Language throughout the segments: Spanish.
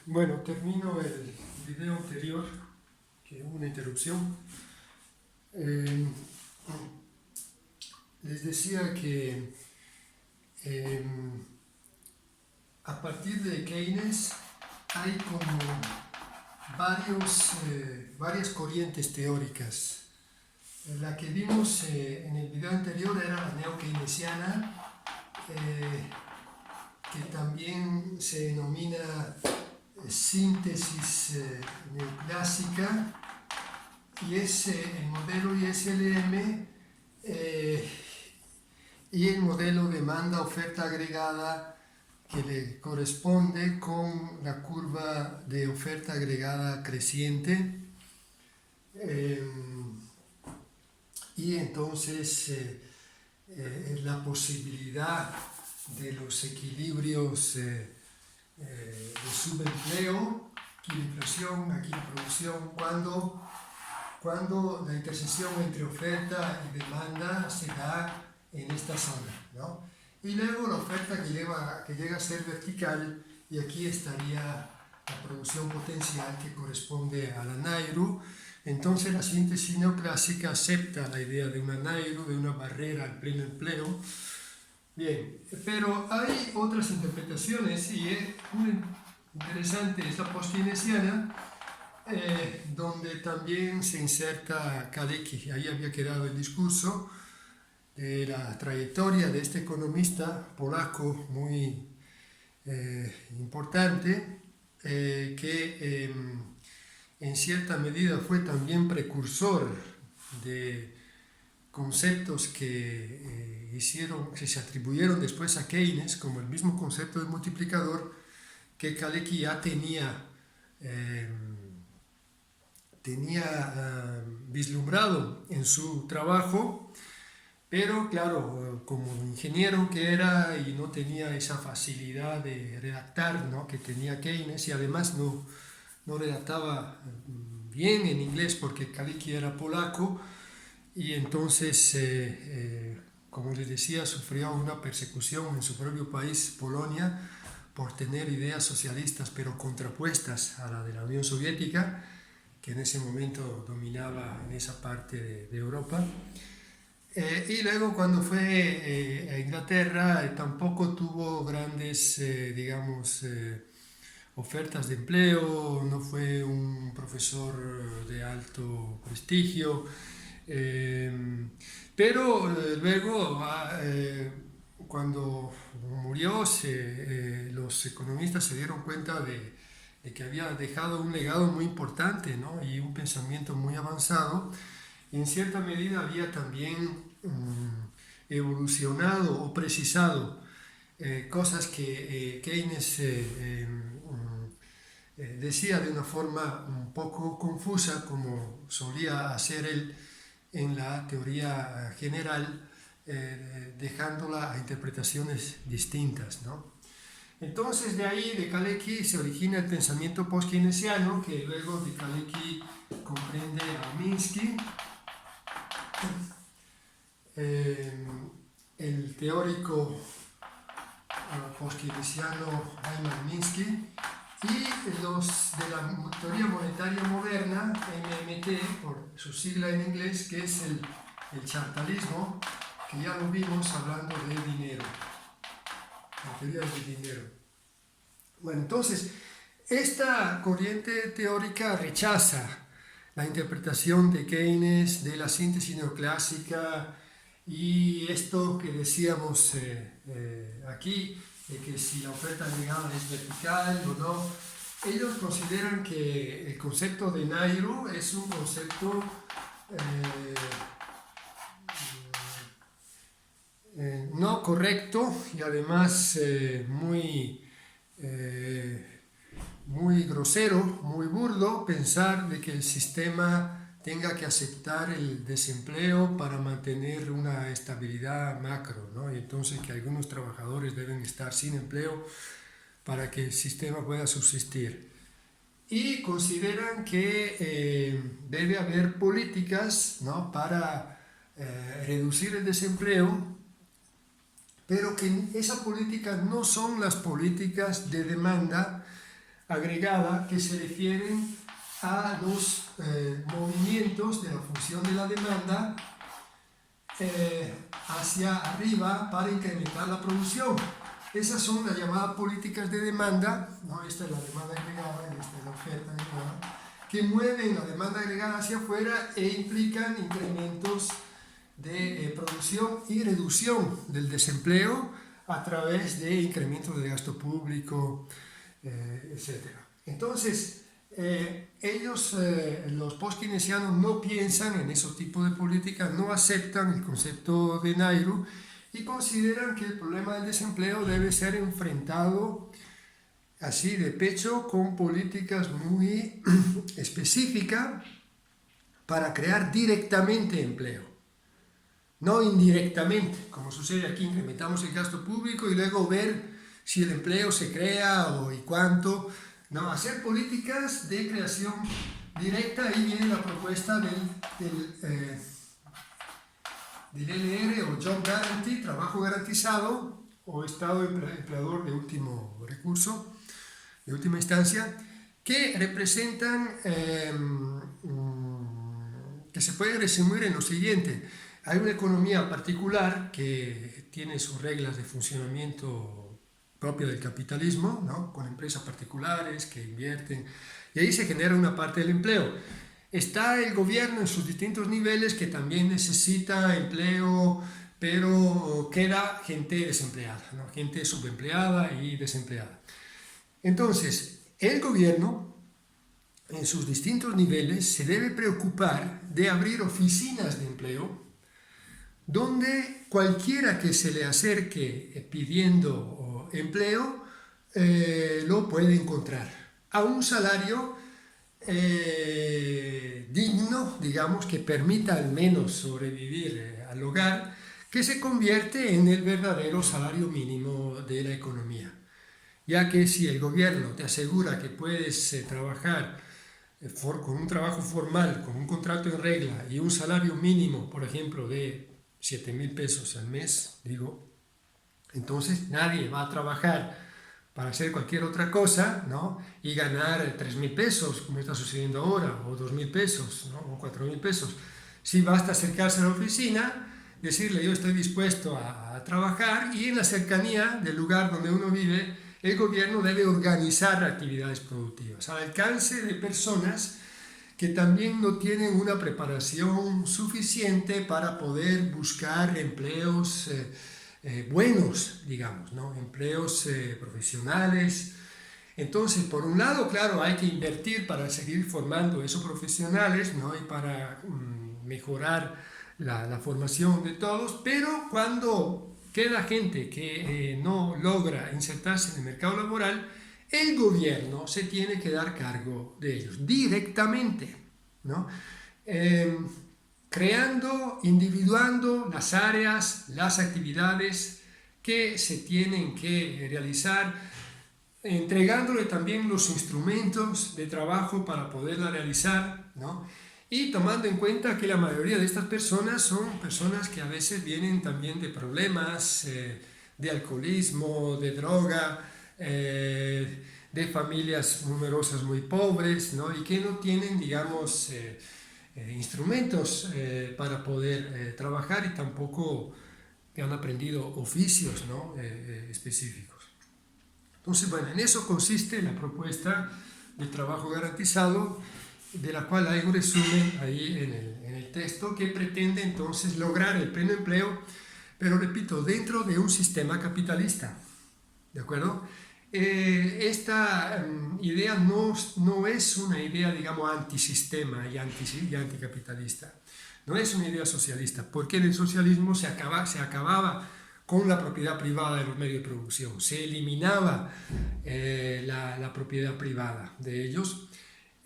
Bueno, termino el video anterior, que hubo una interrupción. Eh, Les decía que eh, a partir de Keynes hay como varias corrientes teóricas. La que vimos en el video anterior era la neo-keynesiana, que también se denomina síntesis neoclásica, y es el modelo ISLM y el modelo demanda-oferta agregada, que le corresponde con la curva de oferta agregada creciente. Y entonces la posibilidad de los equilibrios de subempleo, aquí la inflación, aquí la producción, cuando la intersección entre oferta y demanda se da en esta zona, ¿no? Y luego la oferta que llega a ser vertical, y aquí estaría la producción potencial que corresponde a la Nairu. Entonces la síntesis neoclásica acepta la idea de una Nairu, de una barrera al pleno empleo. Bien, pero hay otras interpretaciones, y es muy interesante esta post-keynesiana, donde también se inserta Kalecki. Ahí había quedado el discurso de la trayectoria de este economista polaco muy importante, que en cierta medida fue también precursor de conceptos que se atribuyeron después a Keynes, como el mismo concepto de multiplicador, que Kalecki ya tenía vislumbrado en su trabajo, pero claro, como ingeniero que era y no tenía esa facilidad de redactar, ¿no?, que tenía Keynes, y además no redactaba bien en inglés porque Kalecki era polaco, y entonces, como les decía, sufrió una persecución en su propio país, Polonia, por tener ideas socialistas pero contrapuestas a la de la Unión Soviética, que en ese momento dominaba en esa parte de Europa. Y luego cuando fue a Inglaterra, tampoco tuvo grandes, ofertas de empleo, no fue un profesor de alto prestigio, pero luego, cuando murió, los economistas se dieron cuenta de que había dejado un legado muy importante, ¿no?, y un pensamiento muy avanzado. Y en cierta medida había también evolucionado o precisado cosas que Keynes decía de una forma un poco confusa, como solía hacer él en la teoría general, dejándola a interpretaciones distintas, ¿no? Entonces, de ahí, de Kalecki, se origina el pensamiento post-keynesiano, que luego de Kalecki comprende a Minsky, el teórico post-keynesiano Hyman Minsky, y los de la teoría monetaria moderna, MMT, por su sigla en inglés, que es el chartalismo, que ya lo vimos hablando de dinero, la teoría del dinero. Bueno, entonces, esta corriente teórica rechaza la interpretación de Keynes de la síntesis neoclásica, y esto que decíamos aquí, de que si la oferta agregada es vertical o no. Ellos consideran que el concepto de Nairu es un concepto no correcto, y además muy grosero, muy burdo, pensar de que el sistema tenga que aceptar el desempleo para mantener una estabilidad macro, ¿no? Y entonces que algunos trabajadores deben estar sin empleo para que el sistema pueda subsistir. Y consideran que debe haber políticas, ¿no?, para reducir el desempleo, pero que esas políticas no son las políticas de demanda agregada que se refieren a los movimientos de la función de la demanda hacia arriba para incrementar la producción. Esas son las llamadas políticas de demanda, ¿no? Esta es la demanda agregada y esta es la oferta agregada, que mueven la demanda agregada hacia afuera e implican incrementos de producción y reducción del desempleo a través de incrementos de gasto público, etc. Entonces, ellos, los post-keynesianos, no piensan en esos tipos de políticas, no aceptan el concepto de Nairu y consideran que el problema del desempleo debe ser enfrentado así de pecho con políticas muy específicas para crear directamente empleo, no indirectamente, como sucede aquí. Incrementamos el gasto público y luego ver si el empleo se crea y cuánto. No, hacer políticas de creación directa. Ahí viene la propuesta del LR o Job Guarantee, trabajo garantizado, o estado empleador de último recurso, de última instancia, que representan, que se puede resumir en lo siguiente. Hay una economía particular que tiene sus reglas de funcionamiento propio del capitalismo, ¿no? Con empresas particulares que invierten, y ahí se genera una parte del empleo. Está el gobierno en sus distintos niveles que también necesita empleo, pero queda gente desempleada, ¿no? Gente subempleada y desempleada. Entonces, el gobierno en sus distintos niveles se debe preocupar de abrir oficinas de empleo donde cualquiera que se le acerque pidiendo empleo lo puede encontrar a un salario digno, digamos, que permita al menos sobrevivir al hogar, que se convierte en el verdadero salario mínimo de la economía. Ya que si el gobierno te asegura que puedes trabajar con un trabajo formal, con un contrato en regla y un salario mínimo, por ejemplo, de 7,000 pesos al mes, digo, entonces nadie va a trabajar para hacer cualquier otra cosa, ¿no? Y ganar 3,000 pesos, como está sucediendo ahora, o 2,000 pesos, ¿no? O 4,000 pesos. Sí, basta acercarse a la oficina, decirle yo estoy dispuesto a trabajar, y en la cercanía del lugar donde uno vive, el gobierno debe organizar actividades productivas al alcance de personas que también no tienen una preparación suficiente para poder buscar empleos buenos, digamos, ¿no? Empleos profesionales. Entonces, por un lado, claro, hay que invertir para seguir formando esos profesionales, ¿no? Y para mejorar la formación de todos, pero cuando queda gente que no logra insertarse en el mercado laboral, el gobierno se tiene que dar cargo de ellos directamente, ¿no? Creando, individuando las áreas, las actividades que se tienen que realizar, entregándole también los instrumentos de trabajo para poderla realizar, ¿no? Y tomando en cuenta que la mayoría de estas personas son personas que a veces vienen también de problemas, de alcoholismo, de droga, de familias numerosas muy pobres, ¿no? Y que no tienen, digamos, instrumentos para poder trabajar, y tampoco han aprendido oficios, ¿no? Específicos. Entonces, bueno, en eso consiste la propuesta de trabajo garantizado, de la cual hay un resumen ahí en el texto, que pretende entonces lograr el pleno empleo, pero repito, dentro de un sistema capitalista, ¿de acuerdo? Esta idea no es una idea, digamos, antisistema y anticapitalista, no es una idea socialista, porque en el socialismo se acababa con la propiedad privada de los medios de producción, se eliminaba la propiedad privada de ellos,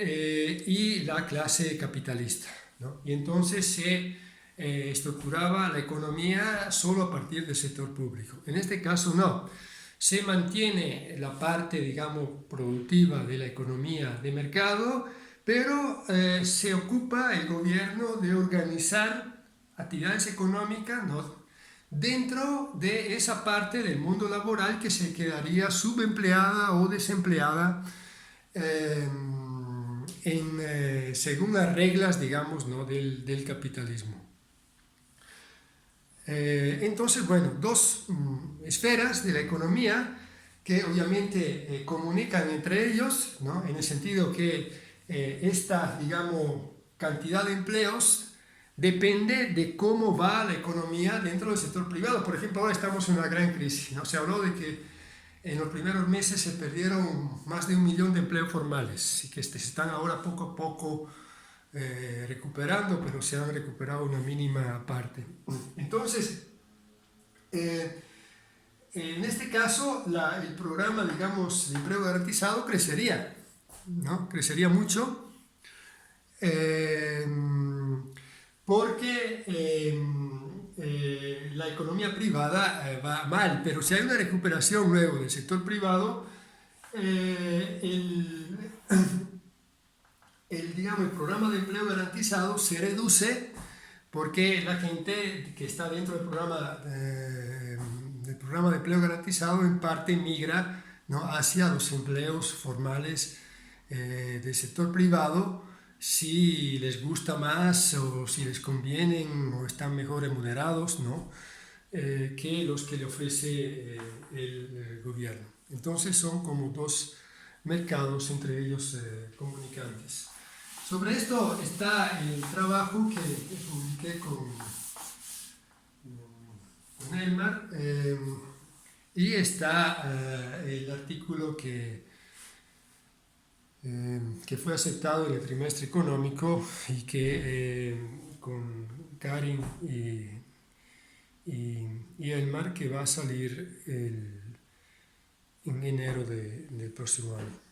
y la clase capitalista, ¿no? Y entonces se estructuraba la economía solo a partir del sector público. En este caso no, se mantiene la parte, digamos, productiva de la economía de mercado, pero se ocupa el gobierno de organizar actividades económicas, ¿no?, dentro de esa parte del mundo laboral que se quedaría subempleada o desempleada según las reglas, digamos, ¿no? del capitalismo. Entonces, bueno, dos esferas de la economía que obviamente comunican entre ellos, ¿no? En el sentido que esta, digamos, cantidad de empleos depende de cómo va la economía dentro del sector privado. Por ejemplo, ahora estamos en una gran crisis, ¿no? Se habló de que en los primeros meses se perdieron más de 1 millón de empleos formales y que se están ahora poco a poco recuperando, pero se han recuperado una mínima parte. Entonces, en este caso, el programa, digamos, de empleo garantizado crecería, ¿no? Crecería mucho, eh, porque la economía privada va mal, pero si hay una recuperación luego del sector privado, digamos, el programa de empleo garantizado se reduce porque la gente que está dentro del programa de empleo garantizado en parte migra, ¿no? hacia los empleos formales del sector privado si les gusta más o si les convienen o están mejor remunerados, ¿no? Que los que le ofrece el gobierno. Entonces son como dos mercados entre ellos comunicantes. Sobre esto está el trabajo que publiqué con Elmar y está el artículo que fue aceptado en el trimestre económico y que con Karin y Elmar que va a salir en enero del próximo año.